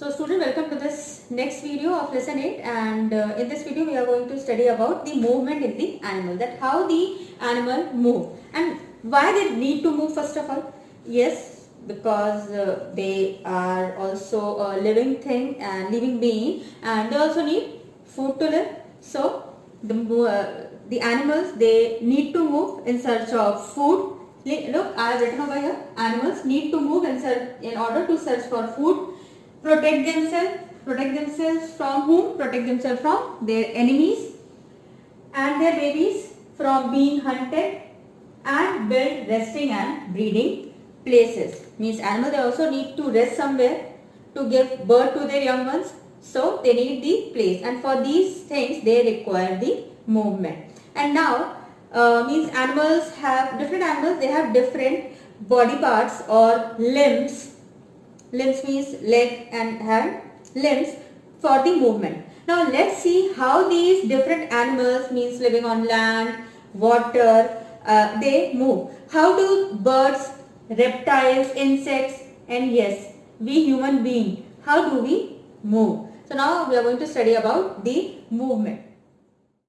So student, welcome to this next video of lesson 8, and in this video we are going to study about the movement in the animal, that how the animal move and why they need to move first of all. Yes, because they are also a living thing and living being, and they also need food to live. So the animals, they need to move in search of food. Look, I have written over here, animals need to move in order to search for food, protect themselves from whom? Protect themselves from their enemies and their babies from being hunted, and build resting and breeding places. Means animals, they also need to rest somewhere to give birth to their young ones. So they need the place, and for these things they require the movement. And now means different animals, they have different body parts or limbs. Limbs means leg and hand, limbs for the movement. Now let's see how these different animals, means living on land, water, they move. How do birds, reptiles, insects, and yes, we human being, how do we move? So now we are going to study about the movement.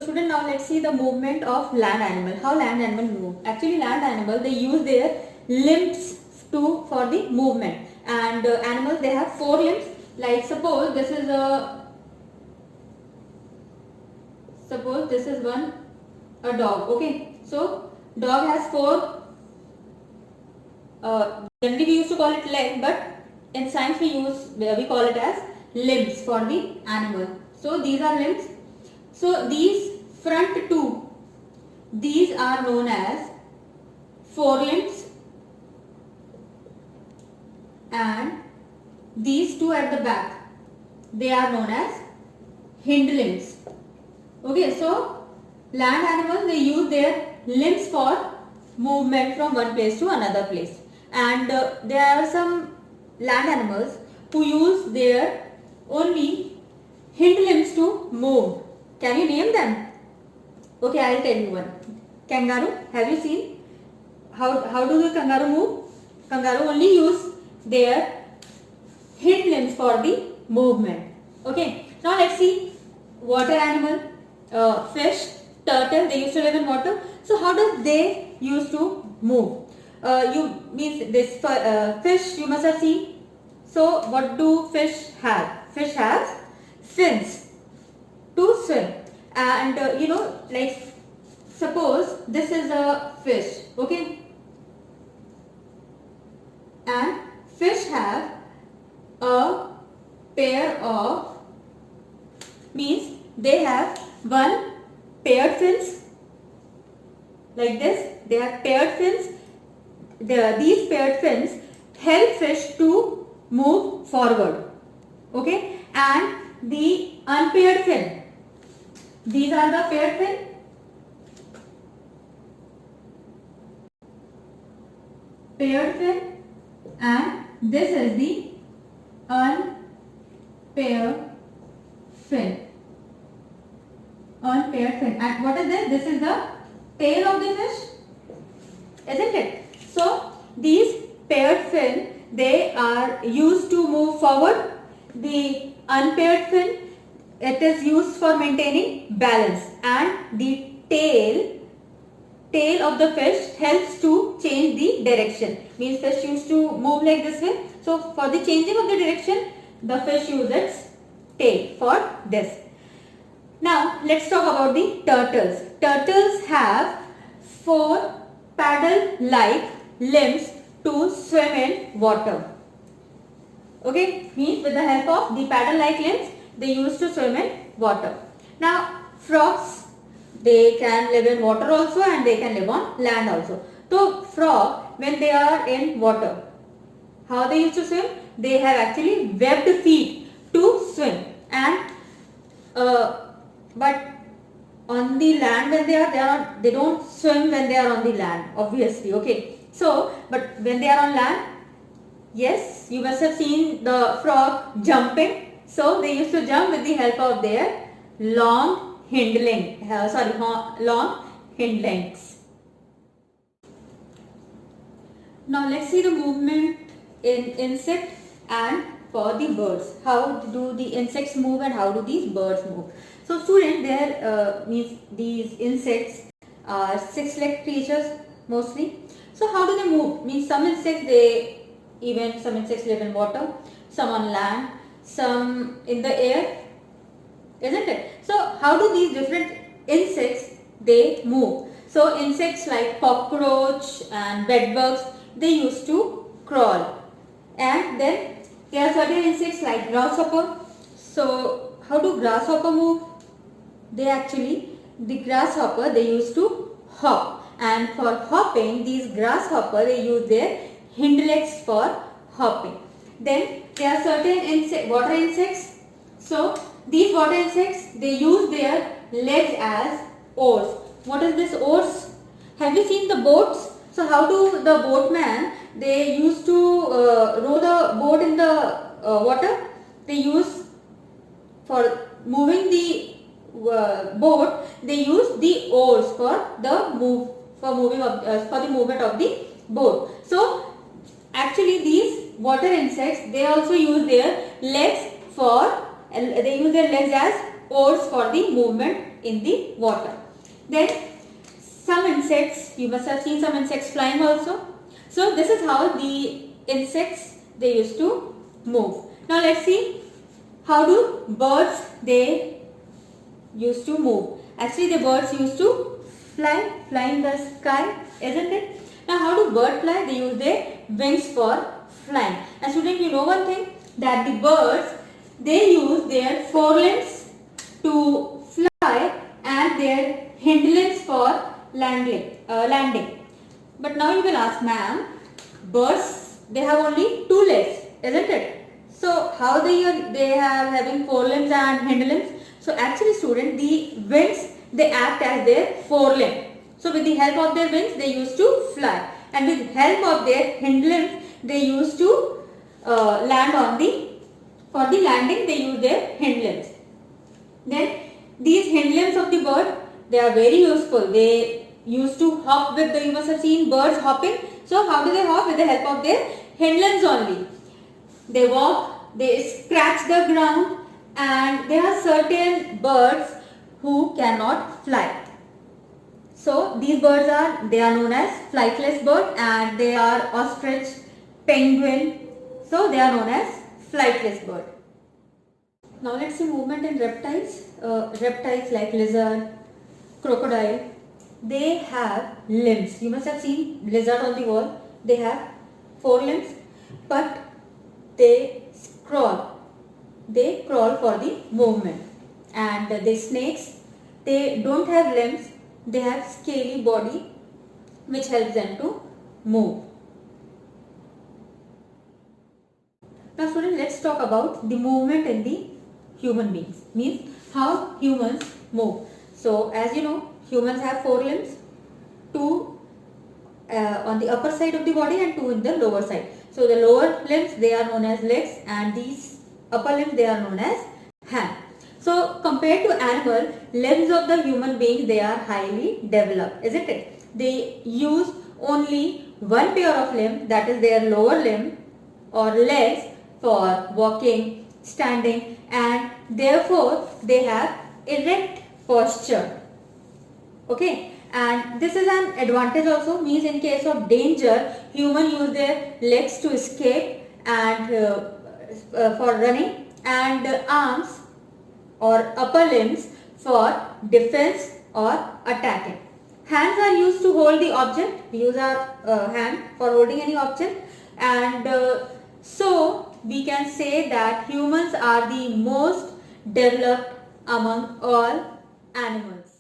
Student, now let's see the movement of land animal. How land animal move? Actually, land animal, they use their limbs for the movement. And animals, they have 4 limbs. Like suppose this is a dog. Okay, so dog has 4. Generally we used to call it leg, but in science we call it as limbs for the animal. So these are limbs. So these front 2, these are known as forelimbs, and these 2 at the back, they are known as hind limbs. Okay, so land animals, they use their limbs for movement from one place to another place, and there are some land animals who use their only hind limbs to move. Can you name them? Okay, I will tell you one. Kangaroo. Have you seen how do the kangaroo move? Kangaroo only use their hind limbs for the movement. Okay, now let's see water animal, fish, turtle. They used to live in water. So how does they used to move? Fish you must have seen. So what do fish have? Fish has fins to swim, and like suppose this is a fish. Okay, and fish have a pair of, means they have one paired fins like this. They have paired fins. These paired fins help fish to move forward. Okay, and the unpaired fin, these are the paired fin. Paired fin, and this is the unpaired fin. Unpaired fin. And what is this? This is the tail of the fish, isn't it? So these paired fin, they are used to move forward. The unpaired fin, it is used for maintaining balance, and the tail of the fish helps to change the direction. Means fish used to move like this way. So for the changing of the direction, the fish uses its tail for this. Now let's talk about the turtles. Turtles have 4 paddle-like limbs to swim in water. Okay, means with the help of the paddle-like limbs, they used to swim in water. Now frogs, they can live in water also, and they can live on land also. So frog, when they are in water, how they used to swim? They have actually webbed feet to swim, and but on the land when they don't swim when they are on the land, obviously. Okay, so but when they are on land, yes, you must have seen the frog jumping. So they used to jump with the help of their long long hind legs. Now let's see the movement in insect and for the birds. How do the insects move and how do these birds move? So student, there means these insects are six-legged creatures mostly. So how do they move? Means some insects live in water, some on land, some in the air, isn't it? So how do these different insects they move? So insects like cockroach and bedbugs, they used to crawl. And then there are certain insects like grasshopper. So how do grasshopper move? The grasshopper, they used to hop. And for hopping, these grasshopper, they use their hind legs for hopping. Then there are certain water insects. So these water insects, they use their legs as oars. What is this oars? Have you seen the boats? So how do the boatman, they used to row the boat in the water? They use, for moving the boat, they use the oars for the movement of the boat. So actually these water insects, they also use their legs as oars for the movement in the water. Then some insects, you must have seen some insects flying also. So this is how the insects, they used to move. Now let's see how do birds, they used to move. Actually the birds used to fly in the sky, isn't it? Now how do birds fly? They use their wings for flying. And student, you know one thing, that the birds, they use their forelimbs to fly and their hind limbs for landing. But now you will ask, ma'am, birds, they have only two legs, isn't it? So how they are having forelimbs and hind limbs? So actually student, the wings, they act as their forelimb. So with the help of their wings, they used to fly, and with the help of their hind limbs, they used to for the landing, they use their hind limbs. Then these hind limbs of the bird, they are very useful. They used to hop you must have seen birds hopping. So how do they hop? With the help of their hind limbs only. They walk, they scratch the ground, and there are certain birds who cannot fly. So these birds they are known as flightless bird, and they are ostrich, penguin. So they are known as flightless bird. Now let's see movement in reptiles. Reptiles like lizard, crocodile, they have limbs. You must have seen lizard on the wall. They have four limbs, but they crawl. They crawl for the movement. And the snakes, they don't have limbs. They have scaly body which helps them to move. Now students, let's talk about the movement in the human beings. Means how humans move. So as you know, humans have four limbs, two on the upper side of the body and two in the lower side. So the lower limbs, they are known as legs, and these upper limbs, they are known as hands. So compared to animal, limbs of the human beings, they are highly developed, isn't it? They use only one pair of limbs, that is their lower limb or legs, for walking, standing, and therefore they have erect posture. Okay, and this is an advantage also. Means in case of danger, humans use their legs to escape and for running, and arms or upper limbs for defense or attacking. Hands are used to hold the object. We use our hand for holding any object, and so we can say that humans are the most developed among all animals.